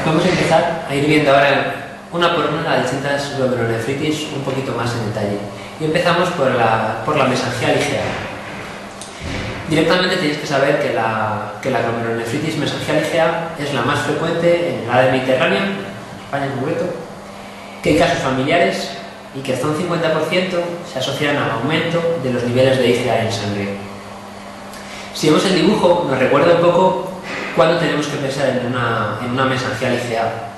Vamos a empezar a ir viendo ahora una por una las distintas glomerulonefritis un poquito más en detalle. Y empezamos por la mesangial IgA. Directamente tenéis que saber que la glomerulonefritis mesangial IgA es la más frecuente en el área mediterránea, España en concreto, que hay casos familiares y que hasta un 50% se asocian al aumento de los niveles de IgA en sangre. Si vemos el dibujo, nos recuerda un poco cuando tenemos que pensar en una mesangial IgA.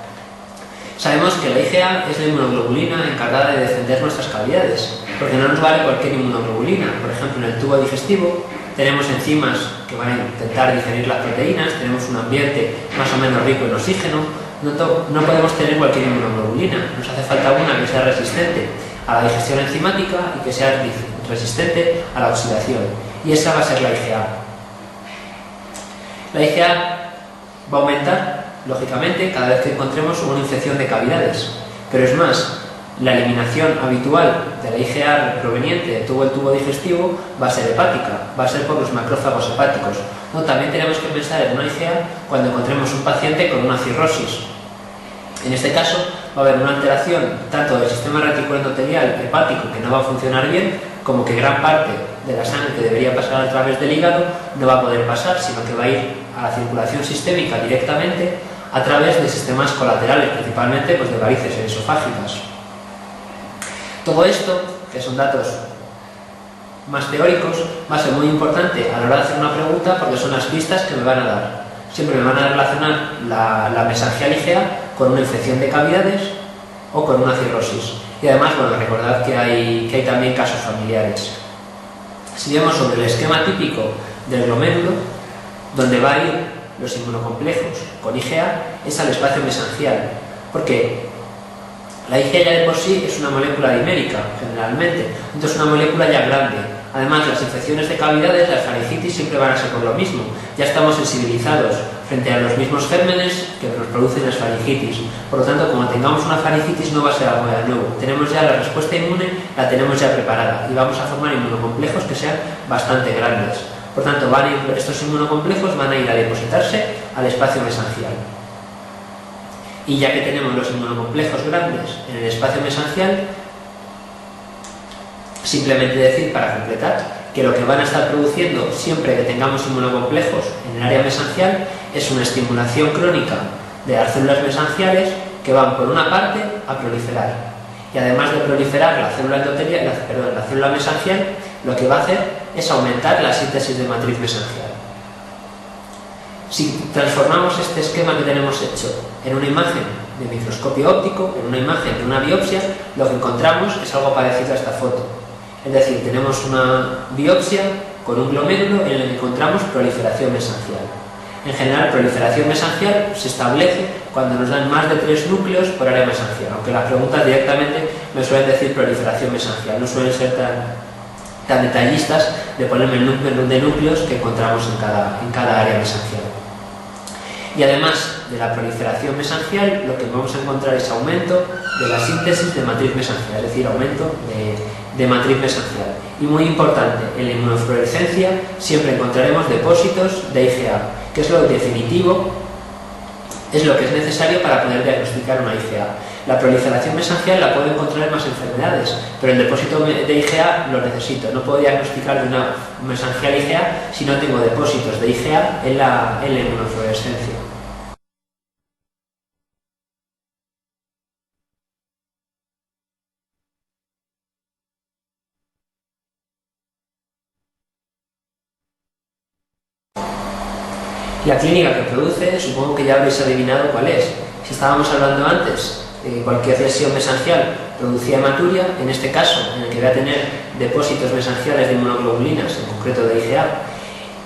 Sabemos que la IgA es la inmunoglobulina encargada de defender nuestras cavidades, porque no nos vale cualquier inmunoglobulina. Por ejemplo, en el tubo digestivo tenemos enzimas que van a intentar digerir las proteínas, tenemos un ambiente más o menos rico en oxígeno, no podemos tener cualquier inmunoglobulina, nos hace falta una que sea resistente a la digestión enzimática y que sea resistente a la oxidación, y esa va a ser la IgA. La IgA va a aumentar, lógicamente, cada vez que encontremos una infección de cavidades, pero es más, la eliminación habitual de la IgA proveniente de todo el tubo digestivo va a ser hepática, va a ser por los macrófagos hepáticos. No, también tenemos que pensar en una IgA cuando encontremos un paciente con una cirrosis. En este caso va a haber una alteración tanto del sistema reticuloendotelial hepático, que no va a funcionar bien, como que gran parte de la sangre que debería pasar a través del hígado no va a poder pasar, sino que va a ir a la circulación sistémica directamente a través de sistemas colaterales, principalmente pues, de varices esofágicas. Todo esto, que son datos más teóricos, va a ser muy importante a la hora de hacer una pregunta, porque son las pistas que me van a dar. Siempre me van a relacionar la mesangial IgA con una infección de cavidades o con una cirrosis. Y además, bueno, recordad que hay también casos familiares. Si vemos sobre el esquema típico del glomérulo, donde va a ir los inmunocomplejos con IgA, es al espacio mesangial, porque la IgA ya de por sí es una molécula dimérica, generalmente, entonces es una molécula ya grande. Además, las infecciones de cavidades, las faringitis, siempre van a ser por lo mismo. Ya estamos sensibilizados frente a los mismos gérmenes que nos producen las faringitis. Por lo tanto, como tengamos una faringitis, no va a ser algo de nuevo. Tenemos ya la respuesta inmune, la tenemos ya preparada y vamos a formar inmunocomplejos que sean bastante grandes. Por tanto, estos inmunocomplejos van a ir a depositarse al espacio mesangial. Y ya que tenemos los inmunocomplejos grandes en el espacio mesangial, simplemente decir, para completar, que lo que van a estar produciendo siempre que tengamos inmunocomplejos en el área mesangial es una estimulación crónica de las células mesangiales que van por una parte a proliferar. Y además de proliferar la célula mesangial, lo que va a hacer es aumentar la síntesis de matriz mesangial. Si transformamos este esquema que tenemos hecho en una imagen de microscopio óptico, en una imagen de una biopsia, lo que encontramos es algo parecido a esta foto. Es decir, tenemos una biopsia con un glomérulo en el que encontramos proliferación mesangial. En general, proliferación mesangial se establece cuando nos dan más de 3 núcleos por área mesangial, aunque las preguntas directamente me suelen decir proliferación mesangial, no suelen ser tan detallistas de ponerme el número de núcleos que encontramos en cada área mesangial. Y además de la proliferación mesangial, lo que vamos a encontrar es aumento de la síntesis de matriz mesangial, es decir, aumento de matriz mesangial. Y muy importante, en la inmunofluorescencia siempre encontraremos depósitos de IgA, que es lo definitivo, es lo que es necesario para poder diagnosticar una IgA. La proliferación mesangial la puedo encontrar en más enfermedades, pero el depósito de IgA lo necesito. No puedo diagnosticar de una mesangial IgA si no tengo depósitos de IgA en la inmunofluorescencia. La clínica que produce, supongo que ya habréis adivinado cuál es. Si estábamos hablando antes de que cualquier lesión mesangial producía hematuria, en este caso, en el que voy a tener depósitos mesangiales de inmunoglobulinas, en concreto de IgA,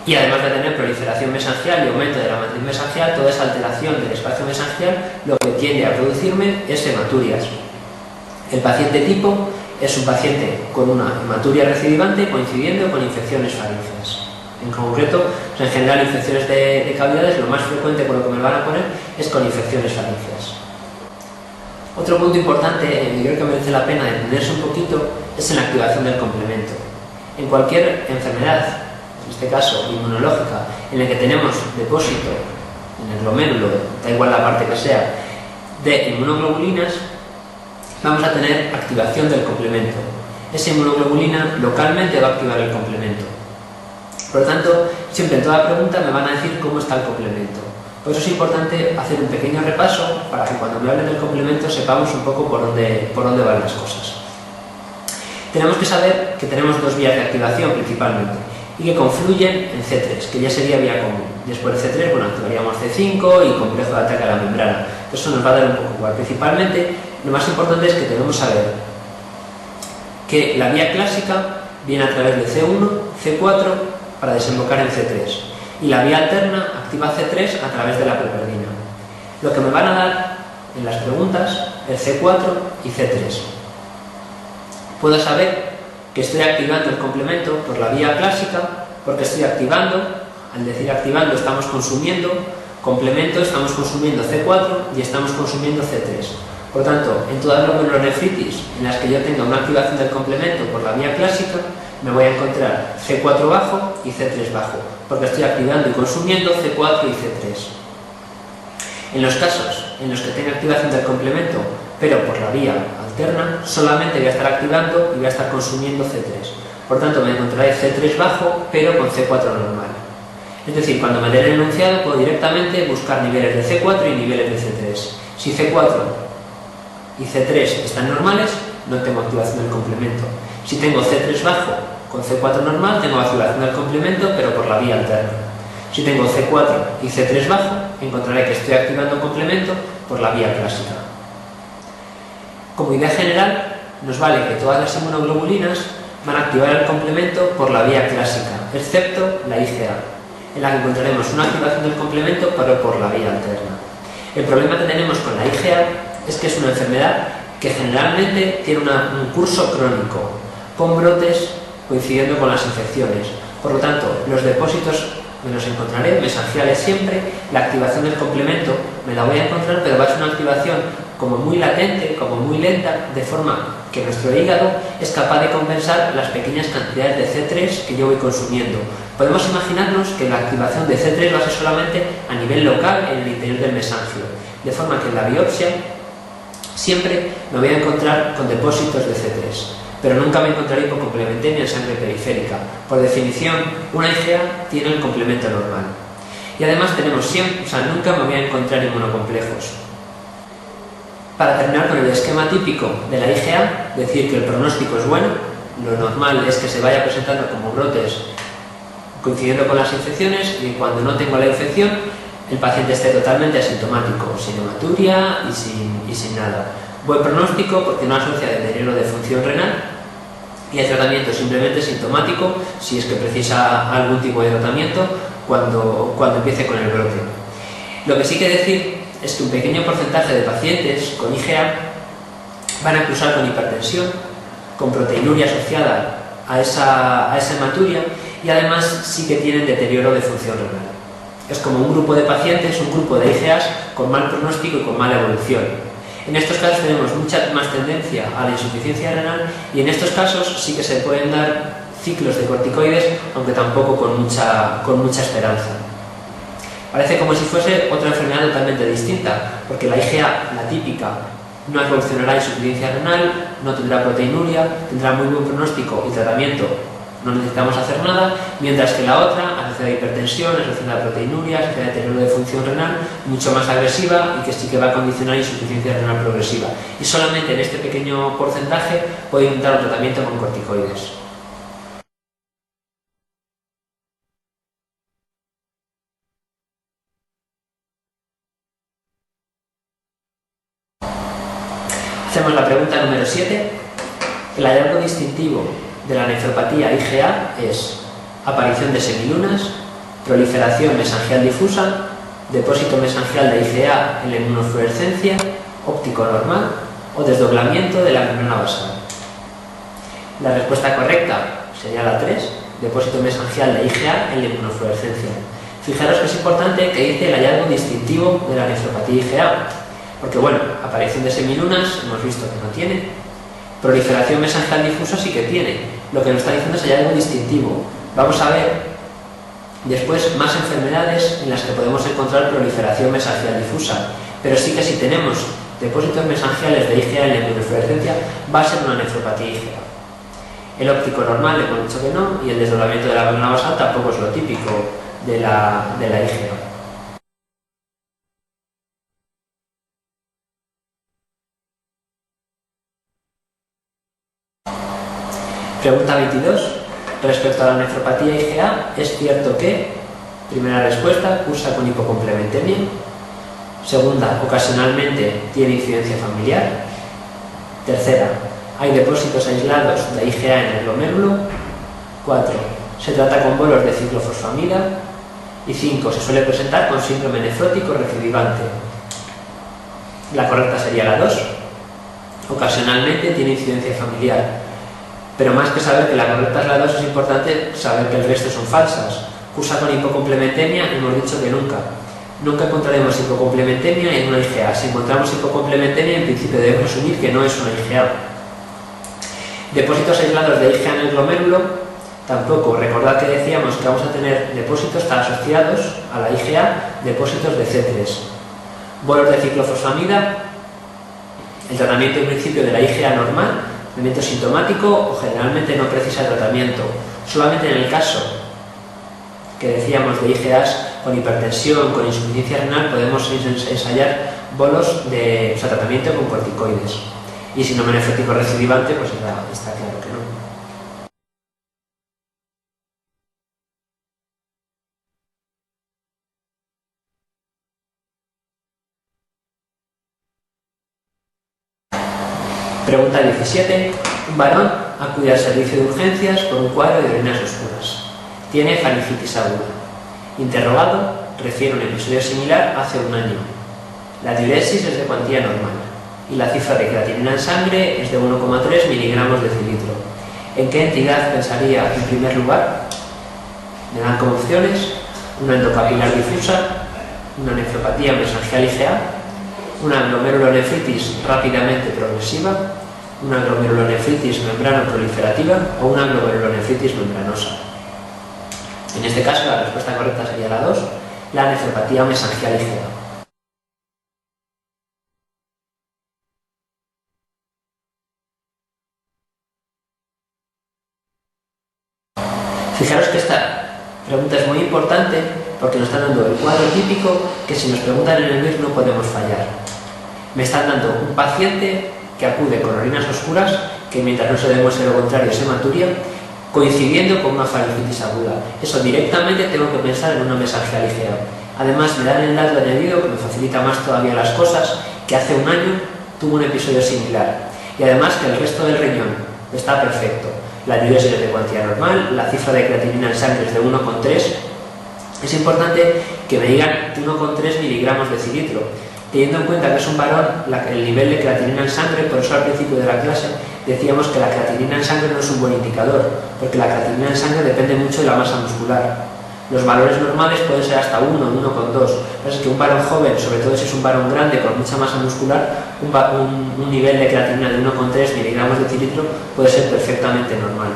y además de tener proliferación mesangial y aumento de la matriz mesangial, toda esa alteración del espacio mesangial lo que tiende a producirme es hematurias. El paciente tipo es un paciente con una hematuria recidivante coincidiendo con infecciones faríngeas. En concreto, en general, infecciones de cavidades, lo más frecuente con lo que me van a poner es con infecciones faríngeas. Otro punto importante, y creo que merece la pena detenerse un poquito, es en la activación del complemento. En cualquier enfermedad, en este caso inmunológica, en la que tenemos depósito en el glomérulo, da igual la parte que sea, de inmunoglobulinas, vamos a tener activación del complemento. Esa inmunoglobulina localmente va a activar el complemento. Por lo tanto, siempre en toda pregunta me van a decir cómo está el complemento. Por eso es importante hacer un pequeño repaso para que cuando me hablen del complemento sepamos un poco por dónde van las cosas. Tenemos que saber que tenemos dos vías de activación principalmente y que confluyen en C3, que ya sería vía común. Después de C3, bueno, activaríamos C5 y complejo de ataque a la membrana. Eso nos va a dar un poco igual. Principalmente, lo más importante es que debemos saber que la vía clásica viene a través de C1, C4 para desembocar en C3 y la vía alterna activa C3 a través de la piperidina. Lo que me van a dar en las preguntas es C4 y C3. Puedo saber que estoy activando el complemento por la vía clásica porque estoy activando, al decir activando estamos consumiendo complemento, estamos consumiendo C4 y estamos consumiendo C3. Por tanto, en todas las glomerulonefritis en las que yo tenga una activación del complemento por la vía clásica, me voy a encontrar C4 bajo y C3 bajo, porque estoy activando y consumiendo C4 y C3. En los casos en los que tenga activación del complemento, pero por la vía alterna, solamente voy a estar activando y voy a estar consumiendo C3. Por tanto, me encontraré C3 bajo, pero con C4 normal. Es decir, cuando me den el enunciado, puedo directamente buscar niveles de C4 y niveles de C3. Si C4 y C3 están normales, no tengo activación del complemento. Si tengo C3 bajo con C4 normal, tengo activación del complemento, pero por la vía alterna. Si tengo C4 y C3 bajo, encontraré que estoy activando el complemento por la vía clásica. Como idea general, nos vale que todas las inmunoglobulinas van a activar el complemento por la vía clásica, excepto la IgA, en la que encontraremos una activación del complemento, pero por la vía alterna. El problema que tenemos con la IgA es que es una enfermedad que generalmente tiene un curso crónico, con brotes coincidiendo con las infecciones. Por lo tanto, los depósitos me los encontraré mesangiales siempre, la activación del complemento me la voy a encontrar, pero va a ser una activación como muy latente, como muy lenta, de forma que nuestro hígado es capaz de compensar las pequeñas cantidades de C3 que yo voy consumiendo. Podemos imaginarnos que la activación de C3 va a ser solamente a nivel local en el interior del mesangio, de forma que en la biopsia siempre me voy a encontrar con depósitos de C3, pero nunca me encontraré con complementemia en sangre periférica. Por definición, una IgA tiene el complemento normal. Y además tenemos siempre, nunca me voy a encontrar inmunocomplejos. Para terminar con el esquema típico de la IgA, decir que el pronóstico es bueno, lo normal es que se vaya presentando como brotes coincidiendo con las infecciones y cuando no tengo la infección, el paciente esté totalmente asintomático, sin hematuria y sin nada. Buen pronóstico porque no asocia deterioro de función renal y el tratamiento simplemente sintomático si es que precisa algún tipo de tratamiento cuando empiece con el brote. Lo que sí que decir es que un pequeño porcentaje de pacientes con IgA van a cursar con hipertensión, con proteinuria asociada a esa hematuria y además sí que tienen deterioro de función renal. Es como un grupo de pacientes, un grupo de IgAs con mal pronóstico y con mala evolución. En estos casos tenemos mucha más tendencia a la insuficiencia renal y en estos casos sí que se pueden dar ciclos de corticoides, aunque tampoco con mucha esperanza. Parece como si fuese otra enfermedad totalmente distinta, porque la IgA, la típica, no evolucionará insuficiencia renal, no tendrá proteinuria, tendrá muy buen pronóstico y tratamiento, no necesitamos hacer nada, mientras que la otra, asociada a hipertensión, asociada a proteinuria, asociada a deterioro de función renal, mucho más agresiva y que sí que va a condicionar insuficiencia renal progresiva. Y solamente en este pequeño porcentaje puede intentar un tratamiento con corticoides. Hacemos la pregunta número 7. El hallazgo distintivo de la nefropatía IgA es aparición de semilunas, proliferación mesangial difusa, depósito mesangial de IgA en la inmunofluorescencia, óptico normal o desdoblamiento de la membrana basal. La respuesta correcta sería la 3, depósito mesangial de IgA en la inmunofluorescencia. Fijaros que es importante que dice el hallazgo distintivo de la nefropatía IgA, porque bueno, aparición de semilunas hemos visto que no tiene, proliferación mesangial difusa sí que tiene. Lo que nos está diciendo es hallazgo distintivo. Vamos a ver Después, más enfermedades en las que podemos encontrar proliferación mesangial difusa, pero sí que si tenemos depósitos mesangiales de IgA en la inmunofluorescencia, va a ser una nefropatía IgA. El óptico normal le hemos dicho que no, y el desdoblamiento de la glándula basal tampoco es lo típico de la IgA. Pregunta 22. Respecto a la nefropatía IgA, ¿es cierto que? Primera respuesta, cursa con hipocomplementemia. Segunda, ocasionalmente tiene incidencia familiar. Tercera, hay depósitos aislados de IgA en el glomérulo. 4. Se trata con bolos de ciclofosfamida. Y 5. Se suele presentar con síndrome nefrótico recidivante. La correcta sería la 2. Ocasionalmente tiene incidencia familiar. Pero más que saber que la correcta es la 2, es importante saber que el resto son falsas. Cursa con hipocomplementemia, hemos dicho que nunca. Nunca encontraremos hipocomplementemia en una IgA. Si encontramos hipocomplementemia, en principio debemos asumir que no es una IgA. Depósitos aislados de IgA en el glomérulo, tampoco. Recordad que decíamos que vamos a tener depósitos asociados a la IgA, depósitos de C3. Bolos de ciclofosfamida, el tratamiento en principio de la IgA normal, tratamiento sintomático o generalmente no precisa tratamiento. Solamente en el caso que decíamos de IgAs con hipertensión, con insuficiencia renal, podemos ensayar bolos de tratamiento con corticoides. Y síndrome nefrótico recidivante, pues está claro que no. Pregunta 17. Un varón acude al servicio de urgencias por un cuadro de orinas oscuras. Tiene faringitis aguda. Interrogado, refiere un episodio similar hace un año. La diuresis es de cuantía normal y la cifra de creatinina en sangre es de 1,3 miligramos decilitro. ¿En qué entidad pensaría en primer lugar? Me dan como opciones una endocapilar difusa, una nefropatía mesangial IgA, una glomerulonefritis rápidamente progresiva, una glomerulonefritis membrano-proliferativa o una glomerulonefritis membranosa. En este caso, la respuesta correcta sería la 2, la nefropatía mesangial IgA. Fijaros que esta pregunta es muy importante porque nos están dando el cuadro típico que si nos preguntan en el MIR no podemos fallar. Me están dando un paciente que acude con orinas oscuras, que mientras no se demuestre lo contrario es hematuria, coincidiendo con una faringitis aguda. Eso directamente tengo que pensar en una mesangial IgA. Además me dan el dato añadido que me facilita más todavía las cosas, que hace un año tuvo un episodio similar. Y además que el resto del riñón está perfecto. La diuresis es de cuantía normal, la cifra de creatinina en sangre es de 1,3. Es importante que me digan 1,3 miligramos decilitro. Teniendo en cuenta que es un varón, el nivel de creatinina en sangre, por eso al principio de la clase decíamos que la creatinina en sangre no es un buen indicador, porque la creatinina en sangre depende mucho de la masa muscular. Los valores normales pueden ser hasta 1, 1,2. Es que un varón joven, sobre todo si es un varón grande con mucha masa muscular, un nivel de creatinina de 1,3 miligramos decilitro puede ser perfectamente normal.